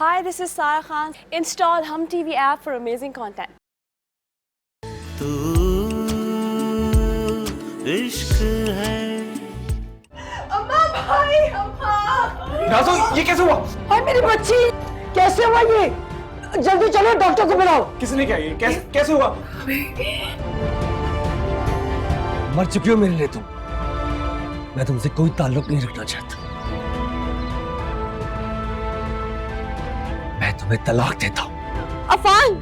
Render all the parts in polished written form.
Hi, this is Sarah Khan. Install Hum TV app for amazing content. तू इश्क है। अम्मा भाई, अम्मा। नाज़ो, ये कैसे हुआ? हाय मेरी बच्ची, कैसे हुआ ये? जल्दी चलो डॉक्टर को बुलाओ। किसने क्या ये? कैसे हुआ? मर चुकी हो मेरे लिए तुम। मैं तुमसे कोई ताल्लुक नहीं रखना चाहता। मैं तुम्हें तलाक देता हूँ। अफान।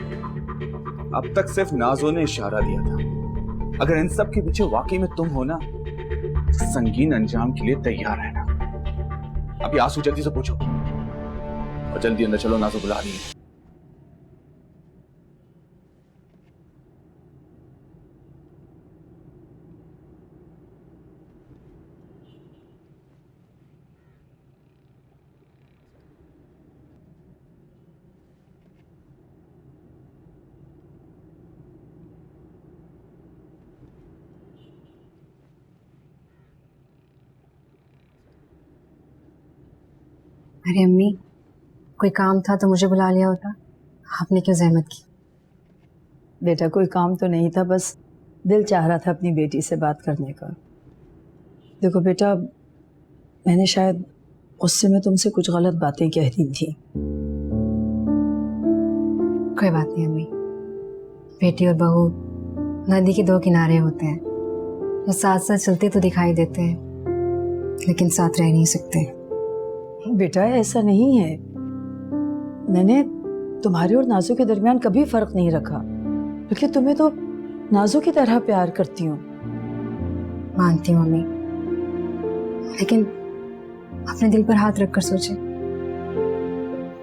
अब तक सिर्फ नाज़ो ने इशारा दिया था। अगर इन सब के पीछे वाकई में तुम हो ना, तो संगीन अंजाम के लिए तैयार रहना। अभी आंसू जल्दी से पूछो और जल्दी अंदर चलो, नाज़ो बुला रही है। अरे अम्मी, कोई काम था तो मुझे बुला लिया होता, आपने क्यों जहमत की? बेटा कोई काम तो नहीं था, बस दिल चाह रहा था अपनी बेटी से बात करने का। देखो बेटा, मैंने शायद गुस्से में तुमसे कुछ गलत बातें कह दी थी। कोई बात नहीं अम्मी, बेटी और बहू नदी के दो किनारे होते हैं, जो साथ साथ चलते तो दिखाई देते हैं लेकिन साथ रह नहीं सकते। बेटा ऐसा नहीं है, मैंने तुम्हारे और नाज़ो के दरमियान कभी फर्क नहीं रखा, क्योंकि तुम्हें तो नाज़ो की तरह प्यार करती हूँ। मानती हूँ अम्मी, लेकिन अपने दिल पर हाथ रखकर सोचे,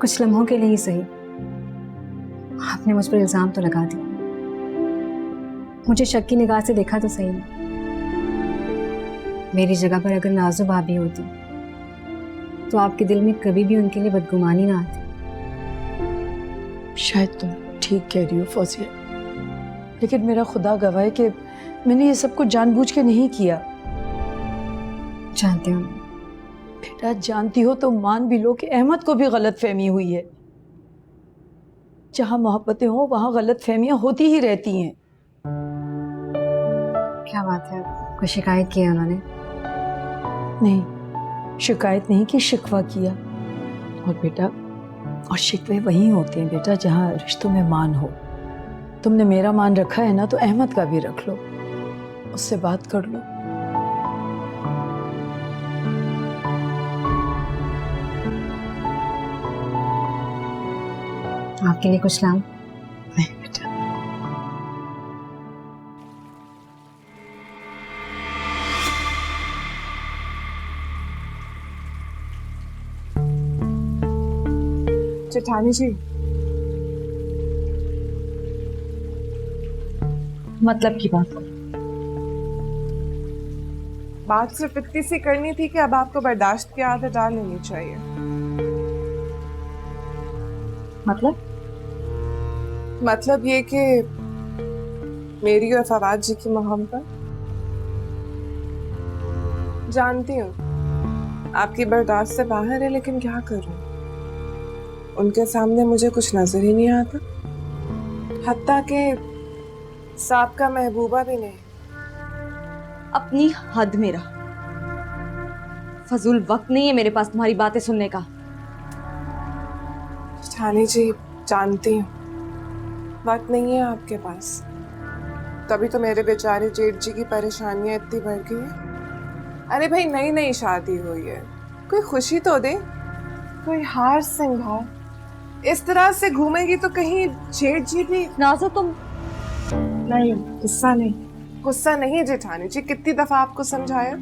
कुछ लम्हों के लिए ही सही आपने मुझ पर इल्जाम तो लगा दिया, मुझे शक की निगाह से देखा तो सही। मेरी जगह पर अगर नाज़ो भाभी होती तो आपके दिल में कभी भी उनके लिए बदगुमानी ना आती। शायद तुम ठीक कह रही हो फौजिया, लेकिन मेरा खुदा गवाह है कि मैंने ये सब कुछ जानबूझ के नहीं किया। जानती हूँ बेटा, जानती हो तो मान भी लो कि अहमद को भी गलत फहमी हुई है। जहाँ मोहब्बतें हो वहाँ गलत फहमियाँ होती ही रहती हैं। क्या बात है, कोई शिकायत की है उन्होंने? नहीं, शिकायत नहीं की, शिकवा किया। और बेटा, और शिकवे वहीं होते हैं बेटा जहाँ रिश्तों में मान हो। तुमने मेरा मान रखा है ना, तो अहमद का भी रख लो, उससे बात कर लो। आपके लिए कुछ लाऊं? नहीं बेटा। जेठानी जी, मतलब की बात हो? बात सिर्फ इतनी सी करनी थी कि अब आपको बर्दाश्त की आदत डाल लेनी चाहिए। मतलब ये कि मेरी और फवाद जी की मोहब्बत, जानती हूँ आपकी बर्दाश्त से बाहर है, लेकिन क्या करूँ, उनके सामने मुझे कुछ नजर ही नहीं आता, हत्ता के साबका महबूबा भी नहीं। अपनी हद में रहो, फजूल वक्त नहीं है मेरे पास तुम्हारी बातें सुनने का। जेठानी जी, जानती हूँ वक्त नहीं है आपके पास, तभी तो मेरे बेचारे जेठ जी की परेशानियां इतनी बढ़ गई है। अरे भाई, नई नई शादी हुई है, कोई खुशी तो दे, कोई हार सिंगार। इस तरह से घूमेगी तो कहीं जेठ जी भी। नाज़ो तुम। नहीं, गुस्सा नहीं, गुस्सा नहीं जेठानी जी, कितनी दफा आपको समझाया,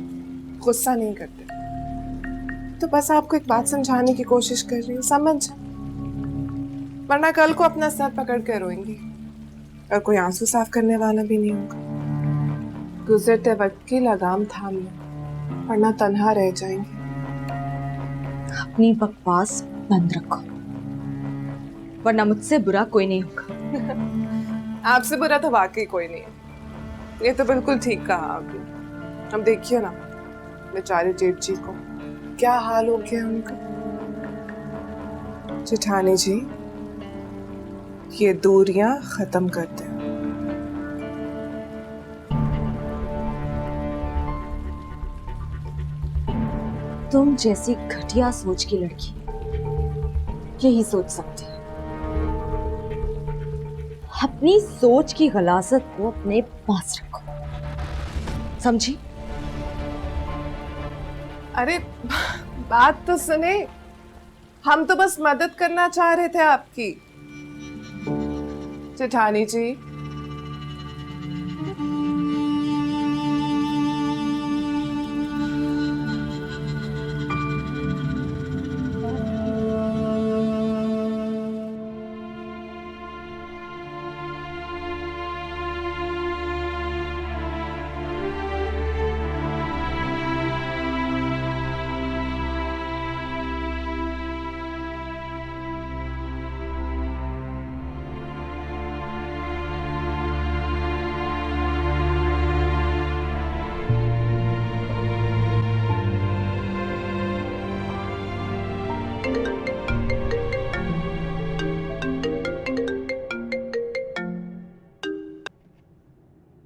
गुस्सा नहीं करते। तो बस आपको एक बात समझाने की कोशिश कर रही हूँ, समझ, वरना कल को अपना सर पकड़ कर रोएंगी और कोई आंसू साफ करने वाला भी नहीं होगा। गुजरते वक्त की लगाम थाम लो, वरना तन्हा रह जाएंगे। अपनी बकवास बंद रखो, वरना मुझसे बुरा कोई नहीं होगा। आपसे बुरा तो वाकई कोई नहीं है, ये तो बिल्कुल ठीक कहा आपने। अब देखिए ना बेचारे जेठ जी को क्या हाल हो गया उनका। जेठानी जी, ये दूरियां खत्म करते हैं। तुम जैसी घटिया सोच की लड़की यही सोच सकती है। अपनी सोच की गलाजत को अपने पास रखो, समझी? अरे बात तो सुने, हम तो बस मदद करना चाह रहे थे आपकी। जेठानी जी,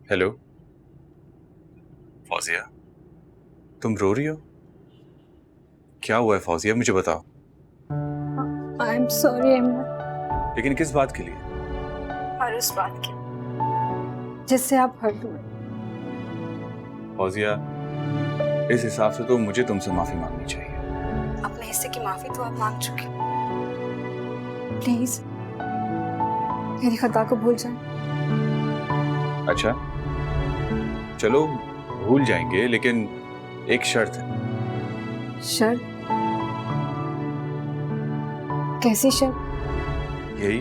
हेलो फौजिया, तुम रो रही हो? क्या हुआ है फौजिया, मुझे बताओ। I am sorry Ahmad. लेकिन किस बात के लिए? और उस बात की जिससे आप हर्ट हुए। फौजिया, इस हिसाब से तो मुझे तुमसे माफी मांगनी चाहिए। अपने हिस्से की माफी तो आप मांग चुके। प्लीज मेरी खता को भूल जाएं। अच्छा चलो भूल जाएंगे, लेकिन एक शर्त है। शर्त? कैसी शर्त? यही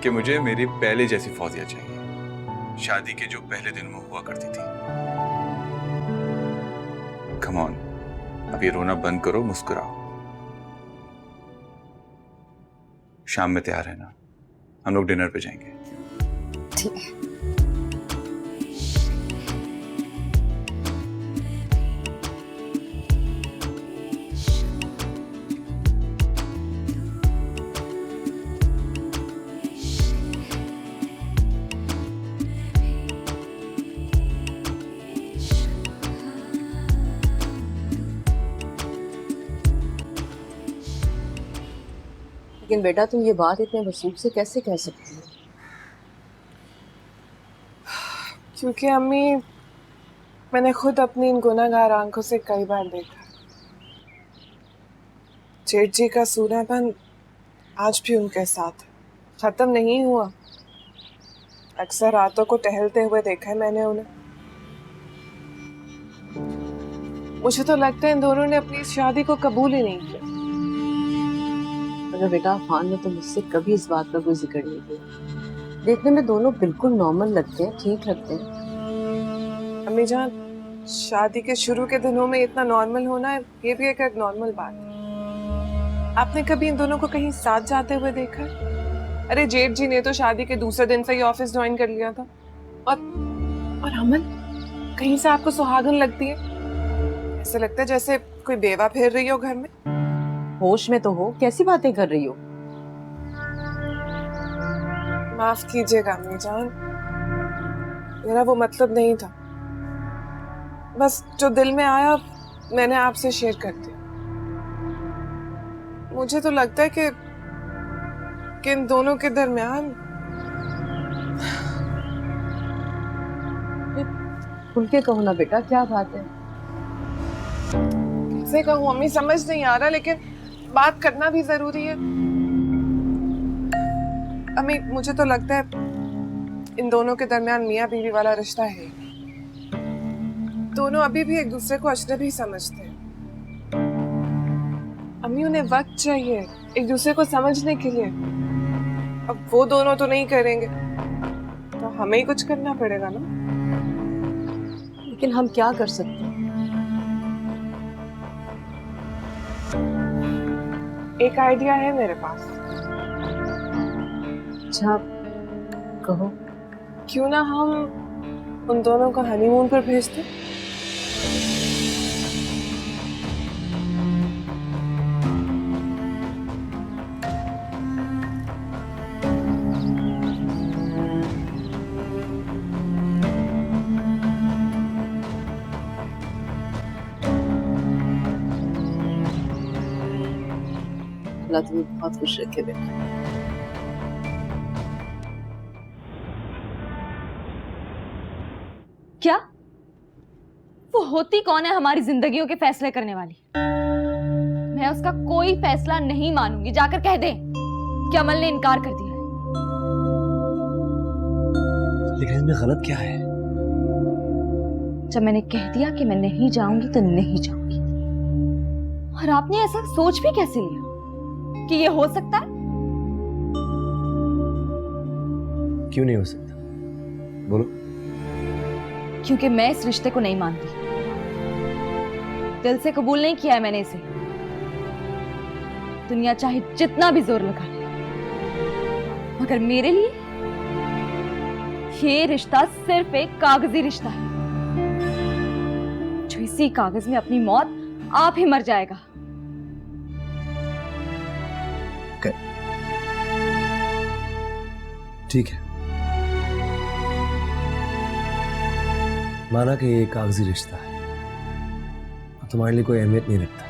कि मुझे मेरी पहले जैसी फौजिया चाहिए, शादी के जो पहले दिन में हुआ करती थी। कम ऑन, अब ये रोना बंद करो, मुस्कुराओ। शाम में तैयार है ना? हम लोग डिनर पे जाएंगे। ठीक है। लेकिन बेटा, तुम ये बात इतने वसूख से कैसे कह सकती हो? क्योंकि अम्मी, मैंने खुद अपनी इन गुनाहगार आंखों से कई बार देखा। जेठ जी का सूनापन आज भी उनके साथ है, खत्म नहीं हुआ। अक्सर रातों को टहलते हुए देखा है मैंने उन्हें। मुझे तो लगता है इन दोनों ने अपनी इस शादी को कबूल ही नहीं किया। अगर बेटा, अफान ने तो मुझसे कभी इस बात का कोई जिक्र नहीं किया। देखने में दोनों बिल्कुल नॉर्मल लगते हैं, ठीक लगते हैं। अम्मी जान, शादी के शुरू के दिनों में इतना नॉर्मल होना है, ये भी एक नॉर्मल बात है। आपने कभी इन दोनों को कहीं साथ जाते हुए देखा है? अरे जेठ जी ने तो शादी के दूसरे दिन से ही ऑफिस ज्वाइन कर लिया था। और अमन, कहीं से आपको सुहागन लगती है? ऐसे लगता है जैसे कोई बेवा फेर रही हो घर में। होश में तो हो, कैसी बातें कर रही हो? माफ कीजिएगा अम्मी जान, मेरा वो मतलब नहीं था। बस जो दिल में आया मैंने आपसे शेयर कर दिया। मुझे तो लगता है कि इन दोनों के दरमियान खुल के कहो ना बेटा, क्या बात है? कैसे कहूँ अम्मी, समझ नहीं आ रहा, लेकिन बात करना भी जरूरी है। अम्मी, मुझे तो लगता है इन दोनों के दरमियान मियाँ बीवी वाला रिश्ता है। दोनों अभी भी एक दूसरे को अजनबी समझते हैं। अम्मी, उन्हें वक्त चाहिए एक दूसरे को समझने के लिए। अब वो दोनों तो नहीं करेंगे तो हमें ही कुछ करना पड़ेगा ना। लेकिन हम क्या कर सकते हैं? एक आइडिया है मेरे पास। अच्छा, कहो। क्यों ना हम उन दोनों को हनीमून पर भेजते? अल्लाह तुम्हें बहुत खुश रखे बेटा। क्या वो होती कौन है हमारी जिंदगियों के फैसले करने वाली? मैं उसका कोई फैसला नहीं मानूंगी। जाकर कह दे कि अमल ने इनकार कर दिया है। लेकिन इसमें गलत क्या है? जब मैंने कह दिया कि मैं नहीं जाऊंगी तो नहीं जाऊंगी। और आपने ऐसा सोच भी कैसे लिया कि ये हो सकता है? क्यों नहीं हो सकता? बोलो। क्योंकि मैं इस रिश्ते को नहीं मानती। दिल से कबूल नहीं किया है मैंने इसे। दुनिया चाहे जितना भी जोर लगा ले, मगर मेरे लिए ये रिश्ता सिर्फ एक कागजी रिश्ता है, जो इसी कागज में अपनी मौत आप ही मर जाएगा। ठीक है, माना कि ये कागजी रिश्ता है और तुम्हारे लिए कोई अहमियत नहीं रखता,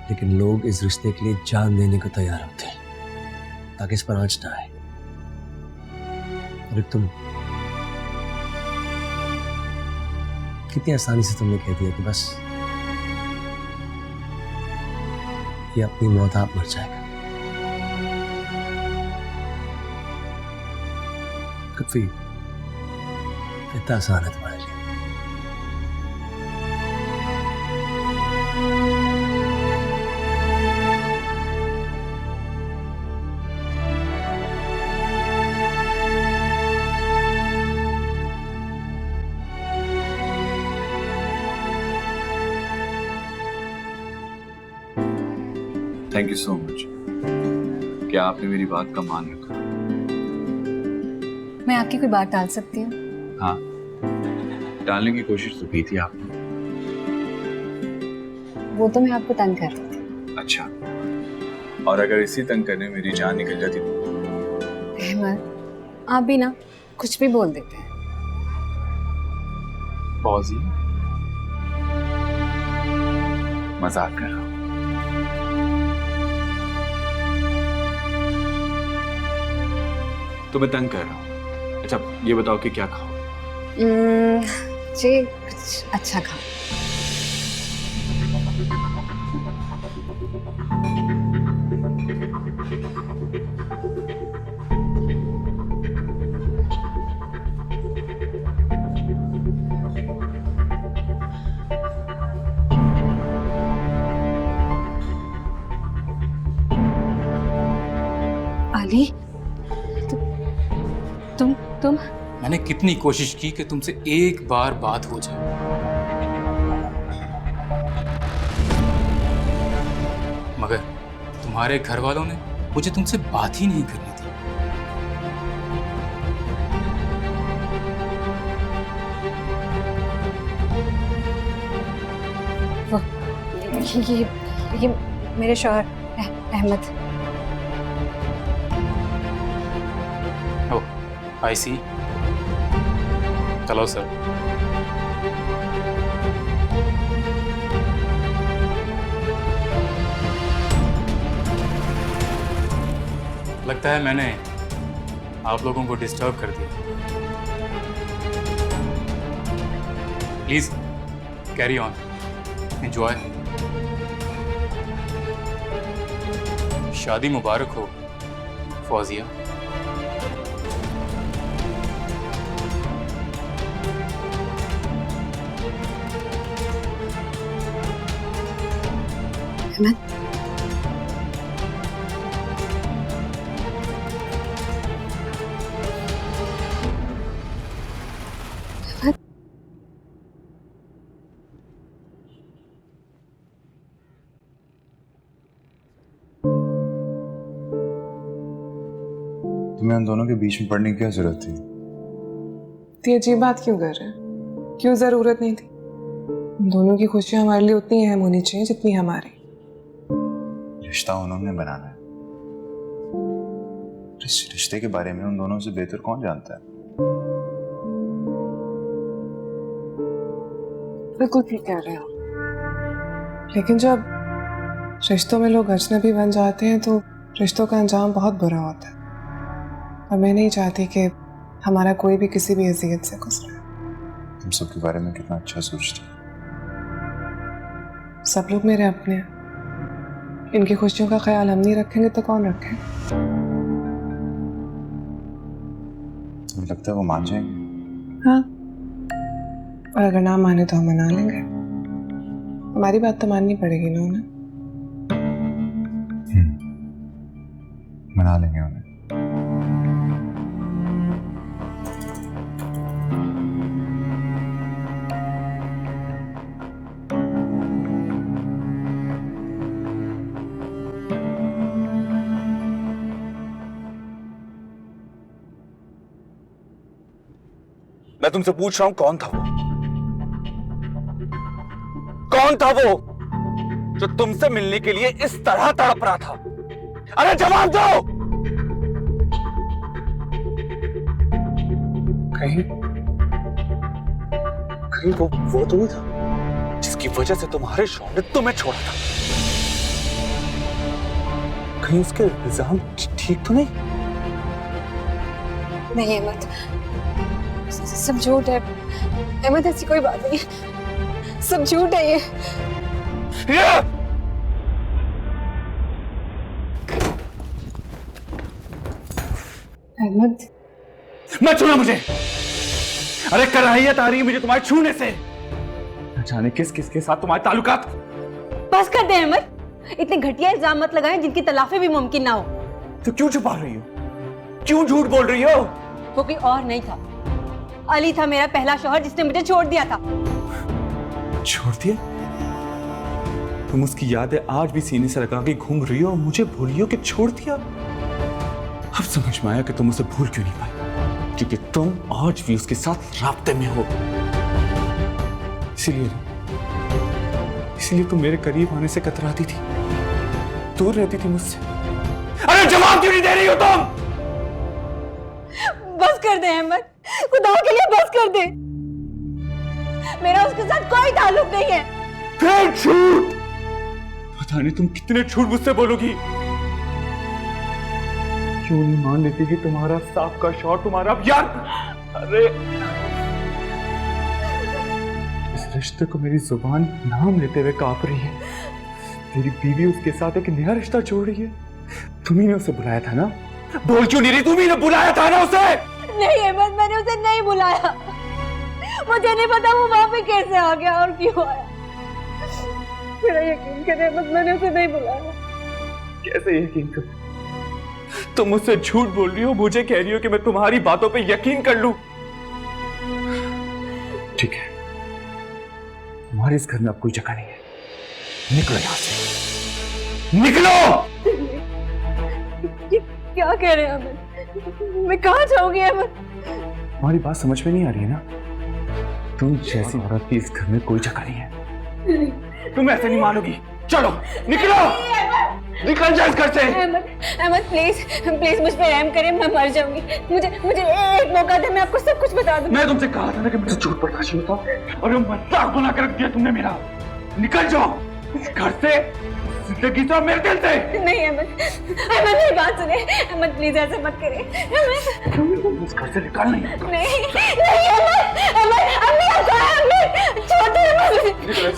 लेकिन लोग इस रिश्ते के लिए जान देने को तैयार होते हैं ताकि इस पर आंच ना आए। और तुम कितनी आसानी से तुमने कह दिया कि बस ये अपनी मौत आप मर जाएगा। कफी इतना आसान है तुम्हारे लिए। Thank you so much. क्या आपने मेरी बात का मान रखा? मैं आपकी कोई बात टाल सकती हूँ? हाँ, टालने की कोशिश तो की थी आपने। वो तो मैं आपको तंग कर रही थी। अच्छा, और अगर इसी तंग करने में मेरी जान निकल जाती तो? अहमद, आप भी ना कुछ भी बोल देते हैं। फौजी, मजाक कर रहा हूँ। तो मैं तंग कर रहा हूँ। अच्छा, ये बताओ कि क्या खाओ? जी कुछ अच्छा खाओ। अली, तुम मैंने कितनी कोशिश की कि तुमसे एक बार बात हो जाए, मगर तुम्हारे घर वालों ने मुझे तुमसे बात ही नहीं करनी थी। ये मेरे शौहर अहमद। आई सी। चलो सर। लगता है मैंने आप लोगों को डिस्टर्ब कर दिया। Please carry on, enjoy. शादी मुबारक हो फौजिया। अहमद, तुम्हें उन दोनों के बीच में पड़ने की क्या जरूरत थी? इतनी अजीब बात क्यों कर रहे हैं? क्यों जरूरत नहीं थी? हम दोनों की खुशियां हमारे लिए उतनी अहम होनी चाहिए जितनी हमारी। रिश्ता उन्होंने बनाना है। इस रिश्ते के बारे में उन दोनों से बेहतर कौन जानता है? बिल्कुल ठीक कह रहे हो। लेकिन जब रिश्तों में लोग अजनबी बन जाते हैं तो रिश्तों का अंजाम बहुत बुरा होता है। और मैं नहीं चाहती कि हमारा कोई भी किसी भी अज़ियत से गुजरे। तुम सबके बारे में कितना अच्छा सोचती हो। सब लोग मेरे अपने हैं, इनकी खुशियों का ख्याल हम नहीं रखेंगे तो कौन रखे? तुम्हें लगता है वो मान जाएंगे? हाँ, और अगर ना माने तो हम मना लेंगे। हमारी बात तो माननी पड़ेगी ना उन्हें। मना लेंगे उन्हें। मैं तुमसे पूछ रहा हूं कौन था वो? कौन था वो जो तुमसे मिलने के लिए इस तरह तड़प रहा था? अरे जवाब दो। कहीं कहीं वो तो नहीं था जिसकी वजह से तुम्हारे शौहर ने तुम्हें छोड़ा था? कहीं उसके इल्जाम ठीक तो नहीं? नहीं अहमद, सब झूठ है। अहमद ऐसी कोई बात नहीं है, सब झूठ है ये। अहमद, मत छूना मुझे। अरे कराहियत आ रही है मुझे तुम्हारे छूने से। न जाने किस किस के साथ तुम्हारे ताल्लुकात। बस कर दे अहमद, इतने घटिया इल्जाम मत लगाएं जिनकी तलाफी भी मुमकिन ना हो। तो क्यों छुपा रही हो? क्यों झूठ बोल रही हो? वो कोई और नहीं था, अली था मेरा पहला शौहर जिसने मुझे छोड़ दिया था। छोड़ दिया? तुम उसकी यादें आज भी सीने से लगा के घूम रही हो और मुझे भूली हो कि छोड़ दिया? अब समझ में आया कि तुम उसे भूल क्यों नहीं पाई, क्योंकि तुम आज भी उसके साथ राब्ते में हो। इसीलिए तुम मेरे करीब आने से कतराती थी, दूर रहती थी मुझसे। अरे जवाब क्यों नहीं दे रही हो तुम? बस कर दे अहमद, खुदा के लिए बस कर दे। मेरा उसके साथ कोई ताल्लुक नहीं है। फिर झूठ? पता नहीं तुम कितने झूठ मुझसे बोलोगी। क्यों नहीं मान लेती कि तुम्हारा साफ का शौहर तुम्हारा यार? अरे इस रिश्ते को मेरी जुबान नाम लेते हुए कांप रही है। तेरी बीवी उसके साथ एक नया रिश्ता जोड़ रही है। तुम्ही ने उसे बुलाया था ना? बोल क्यों नहीं रही? तुम्ही ने बुलाया था ना उसे? नहीं अहमद, मैंने उसे नहीं बुलाया। मुझे नहीं पता वो वहां पे कैसे आ गया और क्यों आया। मेरा यकीन कर अहमद, मैंने उसे नहीं बुलाया। कैसे यकीन करूं? तुम मुझसे झूठ बोल रही हो, मुझे कह रही हो कि मैं तुम्हारी बातों पे यकीन कर लूं। ठीक है, तुम्हारे इस घर में अब कोई जगह नहीं है। निकलो यहां से, निकलो। ये क्या कह रहे हैं अहमद? मैं कहाँ जाऊंगी अहमद? तुम्हारी बात समझ में नहीं आ रही है ना? तुम जैसी औरत की इस घर में कोई जगह नहीं है। तुम ऐसे नहीं मानोगी। चलो निकलो, निकल जाओ इस घर से। अहमद प्लीज प्लीज मुझ पे रहम करें, मैं मर जाऊंगी। मुझे एक मौका दे, मैं आपको सब कुछ बता दूं। मैं तुमसे कहा था ना कि मुझे झूठ बर्दाश्त नहीं होता, और मजाक बना कर रख दिया तुमने मेरा। निकल जाओ इस घर से, जिंदगी से, मेरे दिल से। नहीं अहमद मेरी बात सुने। अहमद प्लीज ऐसे मत करें। अहमद इस घर से निकल नहीं। नहीं अहमद अम्मी आता है। अम्मी छोड़ दे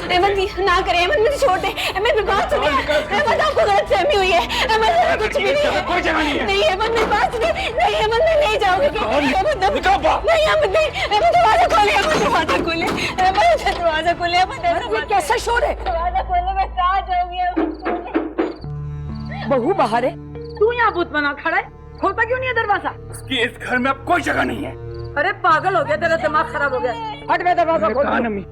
अहमद, ना करें अहमद, मुझे छोड़ दे। अहमद मेरी बात सुने। अहमद आपको गलतफहमी हुई है। अहमद कुछ भी नहीं है। कोई जगह नहीं है। नहीं अहमद मेरी बात सुने। नहीं अहमद मैं नहीं जाऊंगी। नहीं अहमद नहीं। अहमद दरवाजा खोले, अहमद दरवाजा खोले, अहमद दरवाजा खोले। अहमद कैसा शोर है? दरवाजा खोले, मैं कहाँ जाऊंगी? बहू बाहर है, तू यहाँ भूत बना खड़ा है, खोलता क्यों नहीं है दरवाजा? उसकी इस घर में अब कोई जगह नहीं है। अरे पागल हो गया, तेरा दिमाग खराब हो गया। हट, मैं दरवाजा खोल। अम्मी,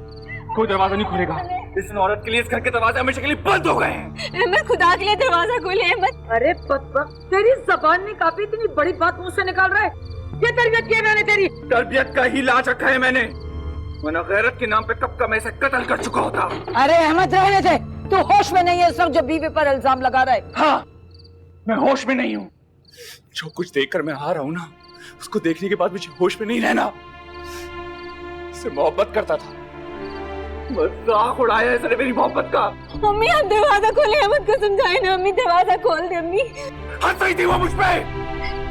कोई दरवाजा नहीं खुलेगा। इस औरत के लिए इस घर के दरवाजे हमेशा के लिए बंद हो गए हैं। अहमद खुदा के लिए दरवाजा खोले। अहमद अरे बदबख्त, तेरी जबान में काफी इतनी बड़ी बात मुझसे निकाल रहा है। ये तरबियत की है मैंने तेरी? तरबियत का ही लाज रखा है मैंने, वरना गैरत के नाम पे कब का मैं इसे कत्ल कर चुका होता। अरे अहमद रहने दे, तू होश में नहीं है इस वक्त जो बीवी पर इल्जाम लगा रहा है। हाँ, मैं होश में नहीं हूँ। जो कुछ देखकर मैं आ रहा हूँ ना, उसको देखने के बाद मुझे होश में नहीं रहना। इससे मोहब्बत करता था, मजाक उड़ाया है इसने मेरी मोहब्बत का। अम्मी आप दरवाजा खोले, अहमद को समझाए ना अम्मी, दरवाजा खोल दे अम्मी। हंस रही थी वो मुझ पे।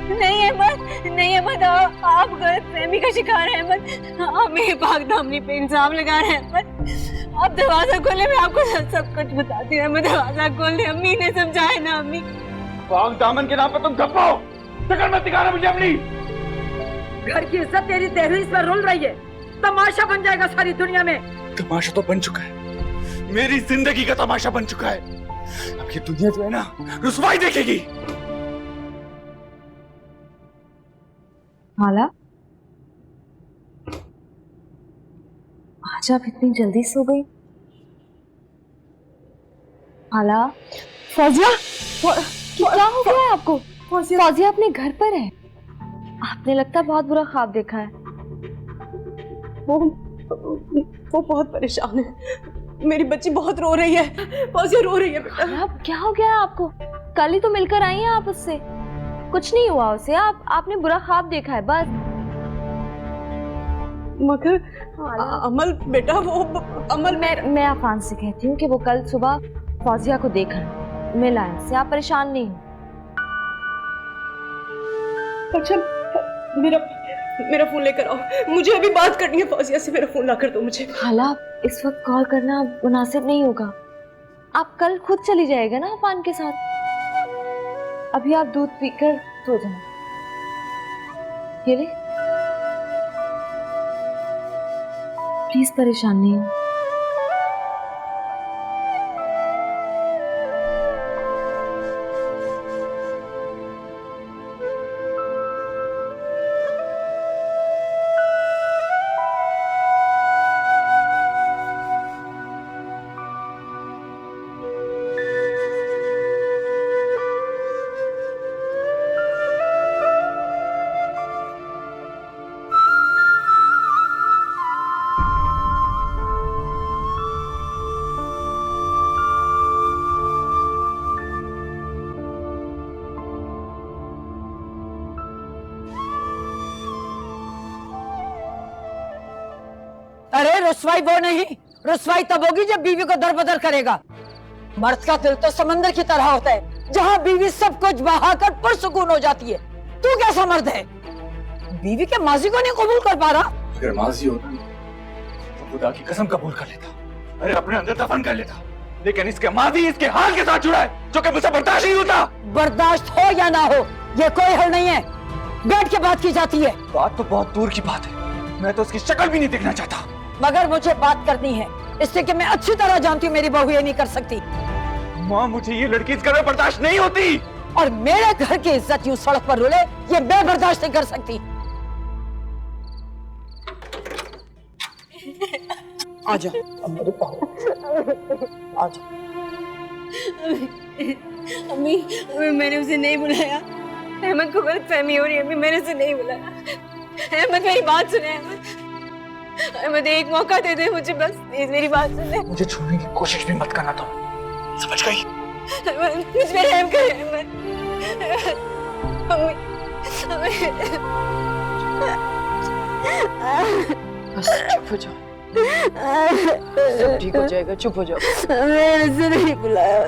नहीं अहमद, नहीं अहमद, आप गलतफहमी का शिकार हैं अहमद। आप मेरे पाक दामनी पे इंसाफ लगा रहे हैं अहमद। आप दरवाजा खोले, मैं आपको सब कुछ बताती हूँ अहमद। दरवाजा खोल दे अम्मी, ने समझाए ना अम्मी। पाक दामन के नाम पर तुम गप्पो, शक्ल मत दिखाना मुझे अपनी। घर की इज्जत तेरी दहलीज पर रुल रही है, तमाशा बन जाएगा सारी दुनिया में। तमाशा तो बन चुका है, मेरी जिंदगी का तमाशा बन चुका है। अब ये दुनिया जो है ना, रुसवाई देखेगी। हाला, आज आप इतनी जल्दी सो गई? हाला, फौजिया, क्या हो गया है आपको? फौजिया अपने घर पर है। आपने लगता है बहुत बुरा ख्वाब देखा है। वो बहुत परेशान है, मेरी बच्ची बहुत रो रही है। फौजिया रो रही है बेटा। अब क्या हो गया है आपको? कल ही तो मिलकर आई हैं आप उससे। कुछ नहीं हुआ उसे, आपने बुरा ख्वाब देखा है बस। मगर अमल बेटा, वो अमल मैं आफान से कहती हूँ कि वो कल सुबह फौजिया को देखा है, मिला है उससे। आप परेशान नहीं हो। अच्छा, मेरा फोन लेकर आओ, मुझे अभी बात करनी है फौजिया से। मेरा फोन ला कर दो मुझे। हाला, इस वक्त कॉल करना मुनासिब नहीं होगा। आप कल खुद चली जाएगा ना अफान के साथ। अभी आप दूध पीकर सो जाएं। ये ले, प्लीज परेशान नहीं हो। अरे रुसवाई वो नहीं, रुसवाई तब होगी जब बीवी को दरबदर करेगा। मर्द का दिल तो समंदर की तरह होता है, जहाँ बीवी सब कुछ बहाकर पुरसुकून हो जाती है। तू कैसा मर्द है? बीवी के माजी को नहीं कबूल कर पा रहा? अगर माजी होता तो खुदा की कसम कबूल कर लेता, अरे अपने अंदर दफन कर लेता। लेकिन इसके माजी इसके हाल के साथ जुड़ा है, जो कि मुझसे बर्दाश्त नहीं होता। बर्दाश्त हो या ना हो, ये कोई हल नहीं है, बैठ के बात की जाती है। बात तो बहुत दूर की बात है, मैं तो उसकी शक्ल भी नहीं देखना चाहता। मगर मुझे बात करनी है, इससे कि मैं अच्छी तरह जानती हूँ मेरी बहू ये नहीं कर सकती। माँ, मुझे ये लड़की इस घर में बर्दाश्त नहीं होती। और मेरे घर की इज्जत यूं सड़क पर रुले, ये मैं बर्दाश्त नहीं कर सकती। आजा मेरे बहू, आजा। अम्मी, मैंने उसे नहीं बुलाया। अहमद को गलतफहमी हो रही है अम्मी, मैंने उसे नहीं बुलाया। अहमद, मेरी बात सुने। अहमद, एक मौका दे दे मुझे बस, प्लीज मेरी बात सुन ले। मुझे छोड़ने की कोशिश भी मत करना तुम, समझ गई? मुझ पे रहम कर अहमद। बस चुप हो जाओ, सब ठीक हो जाएगा, चुप हो जाओ। मैंने उसे नहीं बुलाया।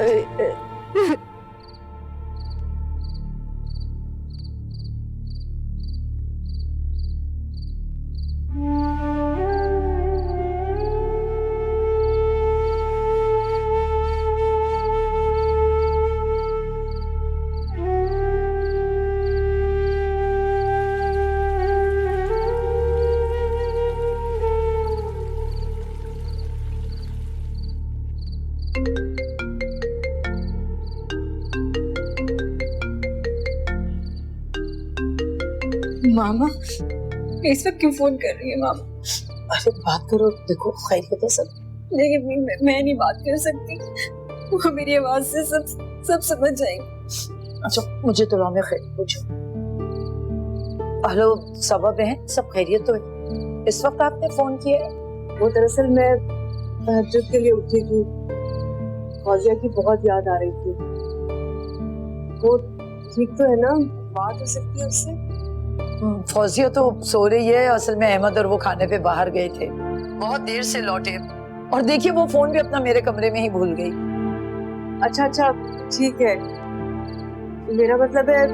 मामा, इस वक्त क्यों फोन कर रही है मामा? अरे बात करो, देखो खैरियत है सब। लेकिन मैं नहीं बात कर सकती, वो मेरी आवाज से सब समझ जाएंगे। अच्छा, मुझे तो राम खैर पूछो। हेलो सबा बहन, सब खैरियत तो है? इस वक्त आपने फोन किया है? वो दरअसल मैं तहज्जुद के लिए उठी थी, फौजिया की बहुत याद आ रही थी। वो ठीक तो है ना? बात हो सकती है उससे? फौजिया तो सो रही है। असल में अहमद और वो खाने पे बाहर गए थे, बहुत देर से लौटे। और देखिए वो फोन भी अपना मेरे कमरे में ही भूल गई। अच्छा अच्छा ठीक है, मेरा मतलब है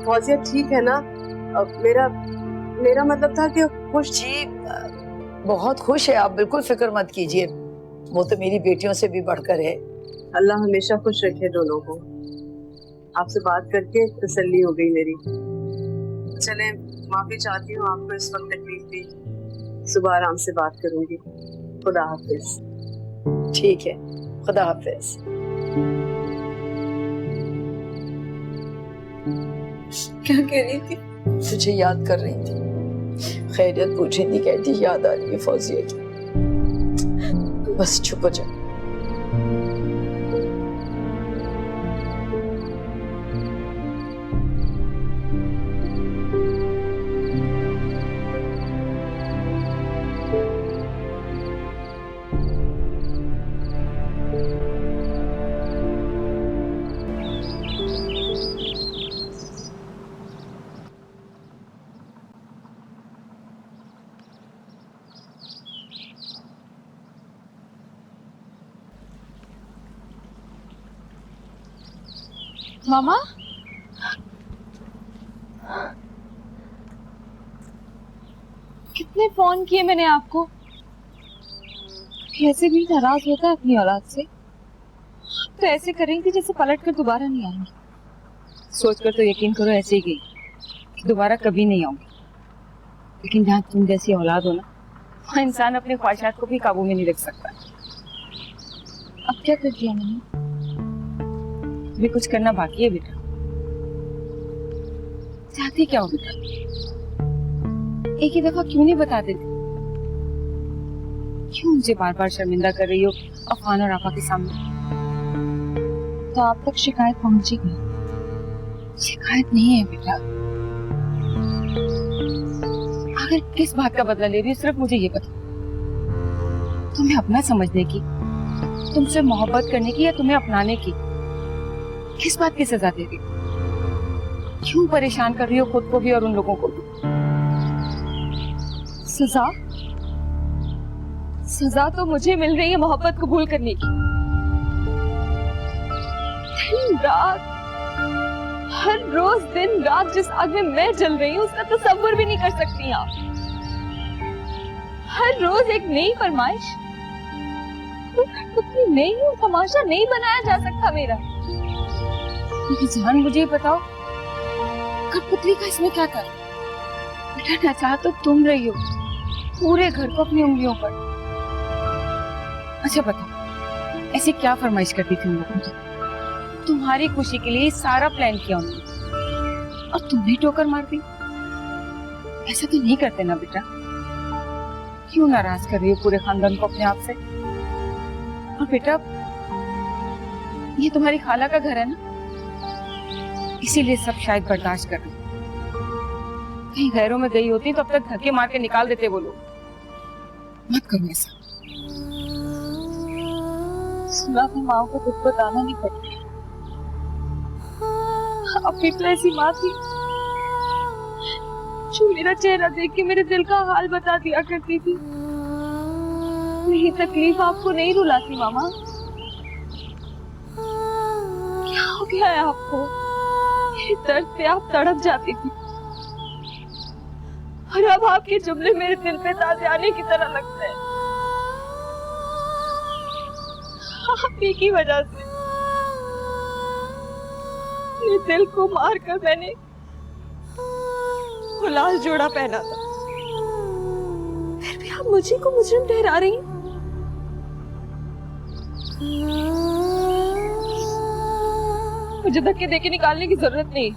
फौजिया ठीक है ना? मेरा मतलब था कि खुश। जी बहुत खुश है, आप बिल्कुल फिक्र मत कीजिए, वो तो मेरी बेटियों से भी बढ़कर है। अल्लाह हमेशा खुश रखे दोनों को। आपसे बात करके तसल्ली हो गई मेरी। चलें, माफी चाहती हूँ आपको इस वक्त तकलीफ दी। सुबह आराम से बात करूंगी। खुदा हाफिज। ठीक है, खुदा हाफिज। क्या कह रही थी? तुझे याद कर रही थी, खैरियत पूछी थी, कहती याद आ रही है फौजिया की। बस चुप हो जा। मामा, कितने फोन किए मैंने आपको। कैसे भी नाराज होता है अपनी औलाद से, तो ऐसे करेंगे जैसे पलट कर दोबारा नहीं आएंगे। सोचकर तो यकीन करो ऐसे ही गई, दोबारा कभी नहीं आऊंगी। लेकिन जहाँ तुम जैसी औलाद हो ना, वहाँ इंसान अपने ख्वाहिशात को भी काबू में नहीं रख सकता। अब क्या कर दिया मैंने? भी कुछ करना बाकी है बेटा। चाहती क्या हो बेटा? एक ही दफा क्यों नहीं बता देती? क्यों मुझे बार बार शर्मिंदा कर रही हो अफवान और आपा के सामने? तो आप तक शिकायत पहुंची गई। शिकायत नहीं है बेटा। अगर किस बात का बदला ले रही हो सिर्फ मुझे ये बता। तुम्हें अपना समझने की, तुमसे मोहब्बत करने की, या तुम्हें अपनाने की? किस बात की सजा दे रही हो? क्यों परेशान कर रही हो खुद को भी और उन लोगों को भी? सजा? सजा तो मुझे मिल रही है मोहब्बत कबूल करने की। दिन रात, हर रोज दिन रात जिस आग में मैं जल रही हूँ उसका तसव्वुर भी नहीं कर सकती आप। हर रोज एक नई फरमाइश। कुछ नहीं हूँ, तमाशा नहीं बनाया जा सकता मेरा। जान मुझे बताओ, कठपुतली का इसमें क्या कर? बेटा ना चाह तो तुम रही हो पूरे घर को अपनी उंगलियों पर। अच्छा बताओ, ऐसे क्या फरमाइश करती थी उन लोगों की? तुम्हारी खुशी के लिए सारा प्लान किया उन्होंने और तुमने ठोकर मार दी। ऐसा तो नहीं करते ना बेटा। क्यों नाराज कर रही हो पूरे खानदान को अपने आप से? और बेटा ये तुम्हारी खाला का घर है ना, इसीलिए सब शायद बर्दाश्त कर रहे। कहीं गैरों में गई होती तो अब तक धक्के मार के निकाल देते वो लोग। मत करो ऐसा। सुना था माँ को दुख बताना नहीं पड़ता। अपनी तो ऐसी माँ थी जो मेरा चेहरा देख के मेरे दिल का हाल बता दिया करती थी। मेरी तकलीफ आपको नहीं रुलाती मामा। क्या हो गया है आपको? मेरे दर्द पे आप तड़प जाती थी और अब आपके जुमले मेरे दिल पे ताज़ियाने की तरह लगते हैं। आप ही की वजह से अपने दिल को मारकर मैंने वो लाल जोड़ा पहना था। फिर भी आप मुझे को मुजरिम ठहरा रही हैं। मुझे धक्के देके निकालने की जरूरत नहीं।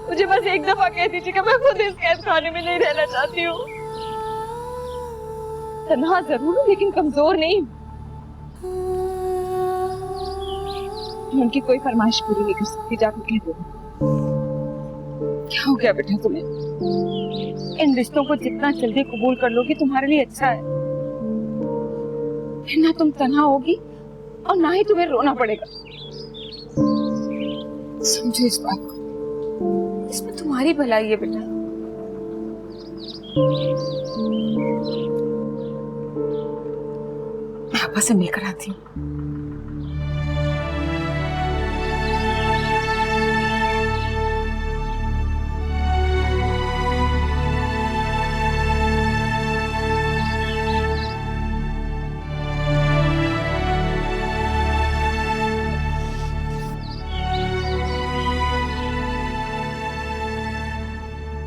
मुझे बस एक दफा कह दीजिए कि मैं खुद इस कैद खाने में नहीं रहना चाहती हूँ। तन्हा जरूर हूँ लेकिन कमजोर नहीं। उनकी कोई फरमाइश पूरी नहीं कर सकती, जाकर कह दो। क्या हो गया बेटा तुम्हें? इन रिश्तों को जितना जल्दी कबूल कर लोगी तुम्हारे लिए अच्छा है। फिर ना तुम तन्हा होगी और ना ही तुम्हें रोना पड़ेगा। समझो इस बात को, इसमें तुम्हारी भलाई है बेटा। पापा से मिलकर आती हूँ।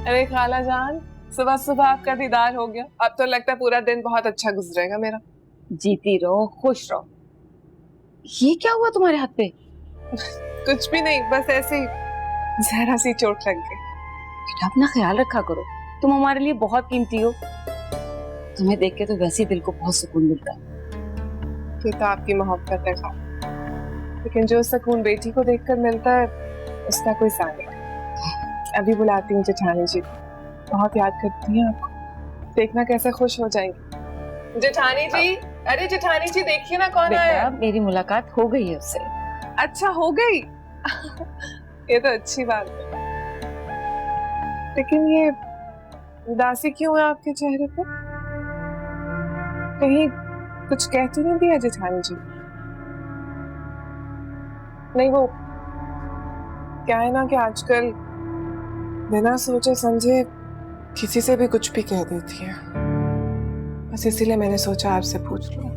अरे खाला जान, सुबह सुबह आपका दीदार हो गया। अब तो लगता है पूरा दिन बहुत अच्छा गुजरेगा मेरा। जीती रहो, खुश रहो। ये क्या हुआ तुम्हारे हाथ पे? कुछ भी नहीं, बस ऐसे ही जरा सी चोट लग गई। बेटा अपना ख्याल रखा करो, तुम हमारे लिए बहुत कीमती हो। तुम्हें देख के तो वैसे ही दिल को बहुत सुकून मिलता है। ये तो आपकी मोहब्बत है खाला, लेकिन जो सुकून बेटी को देखकर मिलता है उसका कोई साथ नहीं। अभी बुलाती हूँ जेठानी जी को, बहुत याद करती हैं आपको। देखना कैसे खुश हो जाएंगी। जेठानी जी, अरे जेठानी जी देखिए ना कौन आया। बेटा मेरी मुलाकात हो गई है उससे। अच्छा हो गई। ये तो अच्छी बात है, लेकिन ये उदासी क्यों है आपके चेहरे पर? कहीं कुछ कह तो नहीं दिया जेठानी जी? नहीं, वो क्या है ना कि आजकल बिना सोचे समझे किसी से भी कुछ भी कह देती है। बस इसीलिए मैंने सोचा आपसे पूछ लूं।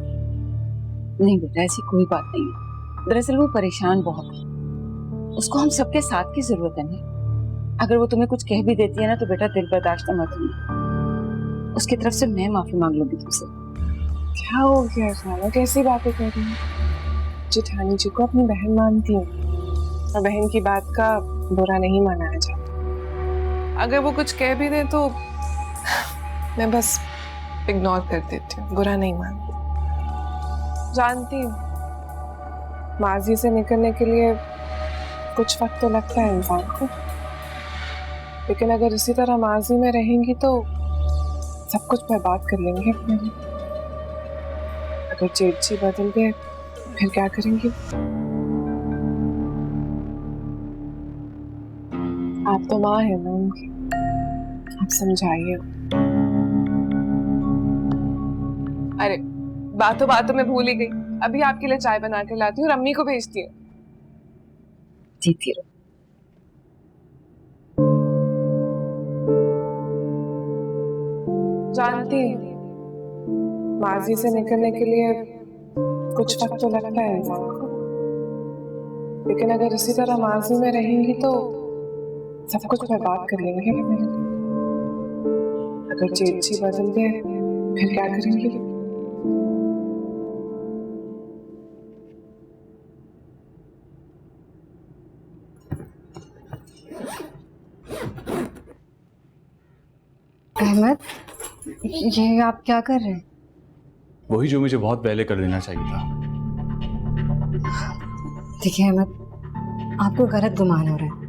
नहीं बेटा ऐसी कोई बात नहीं है। दरअसल वो परेशान बहुत है, उसको हम सबके साथ की जरूरत है ना। अगर वो तुम्हें कुछ कह भी देती है ना तो बेटा दिल बर्दाश्त मत होना। उसकी तरफ से मैं माफी मांग लूंगी तुमसे। क्या हो गया खाला, कैसी बातें कर रही हैं? जेठानी जी को अपनी बहन मानती हूँ और बहन की बात का बुरा नहीं मनाया जाता। अगर वो कुछ कह भी दे तो मैं बस इग्नोर कर देती हूँ, बुरा नहीं मानती। जानती हूँ माजी से निकलने के लिए कुछ वक्त तो लगता है इंसान को, लेकिन अगर इसी तरह माजी में रहेंगी तो सब कुछ बर्बाद कर लेंगे अपने लिए। अगर जेठ जी बदल गए फिर क्या करेंगी? आप तो माँ है ना उनकी, आप समझाइए। अरे बातों बातों में भूल ही गई, अभी आपके लिए चाय बना के लाती हूँ और अम्मी को भेजती हूँ। जीती रहो। जानती हूँ माजी से निकलने के लिए कुछ वक्त तो लगता है इंसान को, लेकिन अगर इसी तरह माजी में रहेंगी तो सब कुछ बर्बाद कर लेंगे अपने लिए। अगर जेठ जी बदल गए फिर क्या करेंगी? अहमद, ये आप क्या कर रहे हैं? वही जो मुझे बहुत पहले कर देना चाहिए था। देखिए अहमद, आपको गलत गुमान हो रहा है।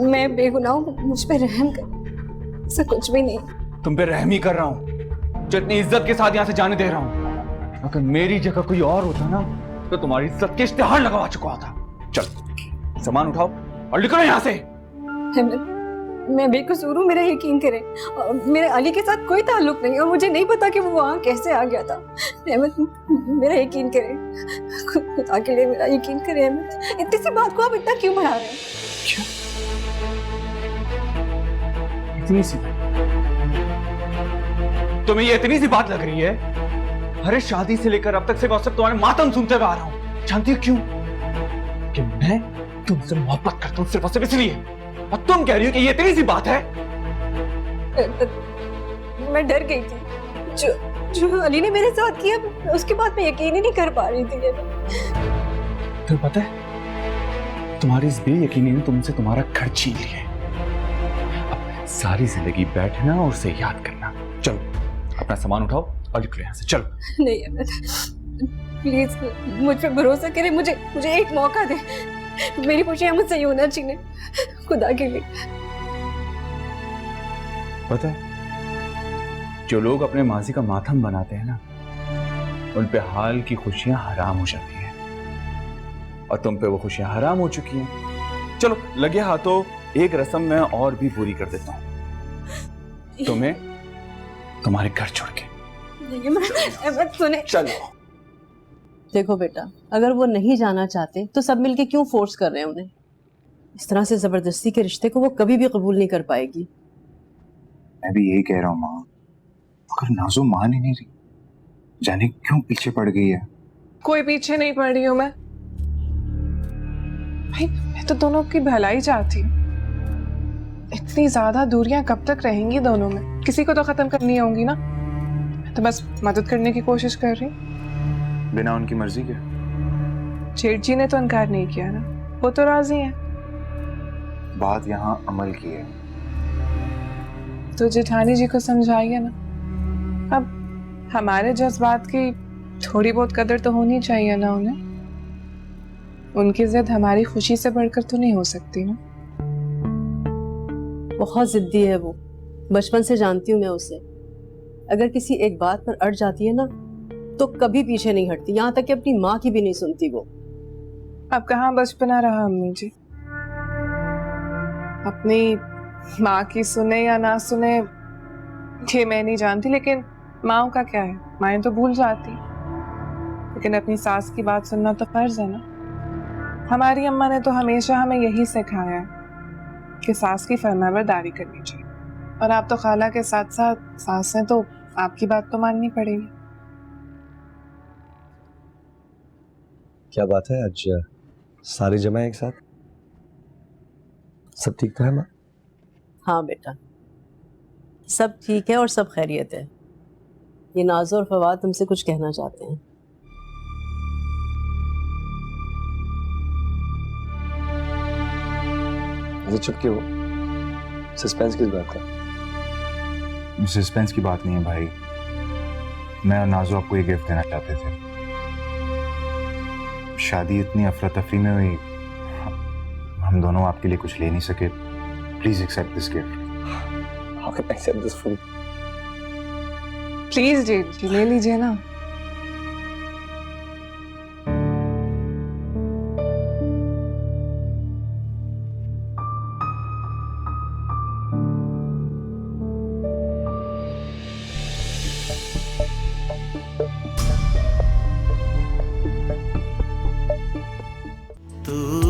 मैं बेगुनाह हूँ, मुझ पे रहम कर। ऐसा कुछ भी नहीं। तुम पे रहम ही कर रहा हूँ जो इतनी इज्जत के साथ यहाँ से जाने दे रहा हूँ। अगर मेरी जगह कोई और होता ना तो तुम्हारी इज्जत के इश्तिहार लगवा चुका होता। चल सामान उठाओ और निकलो यहाँ से। अहमद, मैं बेकसूर हूँ, मेरा यकीन करें। और मेरे अली के साथ कोई ताल्लुक नहीं और मुझे नहीं पता कि वो वहाँ कैसे आ गया था। अहमद, मेरा यकीन करें, खुदा के लिए मेरा यकीन करें। अहमद, इतनी सी बात को आप इतना क्यों बढ़ा रहे हैं? क्या? इतनी सी? तुम्हें ये इतनी सी बात लग रही है? अरे शादी से लेकर अब तक से औसत तुम्हारे मातम सुनते हुए आ रहा हूँ। जानती हो क्यों? कि मैं तुमसे मोहब्बत करता हूँ सिर्फ और सिर्फ इसलिए, और तुम कह रही हो कि ये इतनी सी बात है? मैं डर गई थी। जो अली ने मेरे साथ किया उसके बाद मैं यकीन ही नहीं कर पा रही थी। तो पता है तुम्हारी इस बेयकीनी ने तुमसे तुम्हारा घर छीन लिया है। अब सारी जिंदगी बैठना और उसे याद करना। चलो अपना सामान उठाओ और निकलो यहाँ से। चलो। नहीं अहमद, प्लीज मुझ पे भरोसा करें, मुझे एक मौका दे। मेरी खुशियां मुझसे यूं ना छीने, खुदा के लिए। पता है जो लोग अपने माजी का मातम बनाते हैं ना, उन पे हाल की खुशियां हराम हो जाती हैं, और तुम पे वो खुशियां हराम हो चुकी हैं। चलो लगे हाथों एक रस्म मैं और भी पूरी कर देता हूँ, तुम्हें तुम्हारे घर छोड़ के। अहमद सुने। चलो देखो बेटा, अगर वो नहीं जाना चाहते तो सब मिलके क्यों फोर्स कर रहे हैं उन्हें? इस तरह से जबरदस्ती के रिश्ते को वो कभी भी कबूल नहीं कर पाएगी। मैं भी यही कह रहा हूँ माँ, मगर नाजो मान ही नहीं रही, जाने क्यों पीछे पड़ गई है। कोई पीछे नहीं पड़ रही हूँ मैं भाई, मैं तो दोनों की भलाई चाहती हूँ। इतनी ज्यादा दूरियां कब तक रहेंगी दोनों में? किसी को तो खत्म करनी होंगी ना। मैं तो बस मदद करने की कोशिश कर रही हूँ। बिना उनकी मर्जी के? जेठ जी ने तो इनकार नहीं किया ना, वो तो राजी है। बात यहाँ अमल की है। तो जेठानी जी को समझाइए ना। अब हमारे जज्बात की थोड़ी बहुत कदर तो होनी चाहिए ना उन्हें। उनकी जिद हमारी खुशी से बढ़कर तो नहीं हो सकती ना। बहुत जिद्दी है वो, बचपन से जानती हूँ मैं उसे। अगर किसी एक बात पर अड़ जाती है ना तो कभी पीछे नहीं हटती, यहाँ तक कि अपनी माँ की भी नहीं सुनती वो। अब कहाँ बचपना रहा अम्मी जी। अपनी माँ की सुने या ना सुने ये मैं नहीं जानती, लेकिन माँ का क्या है, माएँ तो भूल जाती, लेकिन अपनी सास की बात सुनना तो फर्ज है ना। हमारी अम्मा ने तो हमेशा हमें यही सिखाया है कि सास की फरमाबरदारी करनी चाहिए, और आप तो खाला के साथ साथ सास हैं, तो आपकी बात तो माननी पड़ेगी। क्या बात है, आज सारी जमा एक साथ? सब ठीक था माँ? हाँ बेटा, सब ठीक है और सब खैरियत है। ये नाज़ो और फवाद तुमसे कुछ कहना चाहते हैं। ऐसे चुप क्यों? सस्पेंस किस बात का? सस्पेंस की बात नहीं है भाई, मैं और नाजो आपको ये गिफ्ट देना चाहते थे। शादी इतनी अफरा तफरी में हुई, हम दोनों आपके लिए कुछ ले नहीं सके। Please accept this gift. How can I accept this food? Please जेठ जी ले लीजिए ना। तू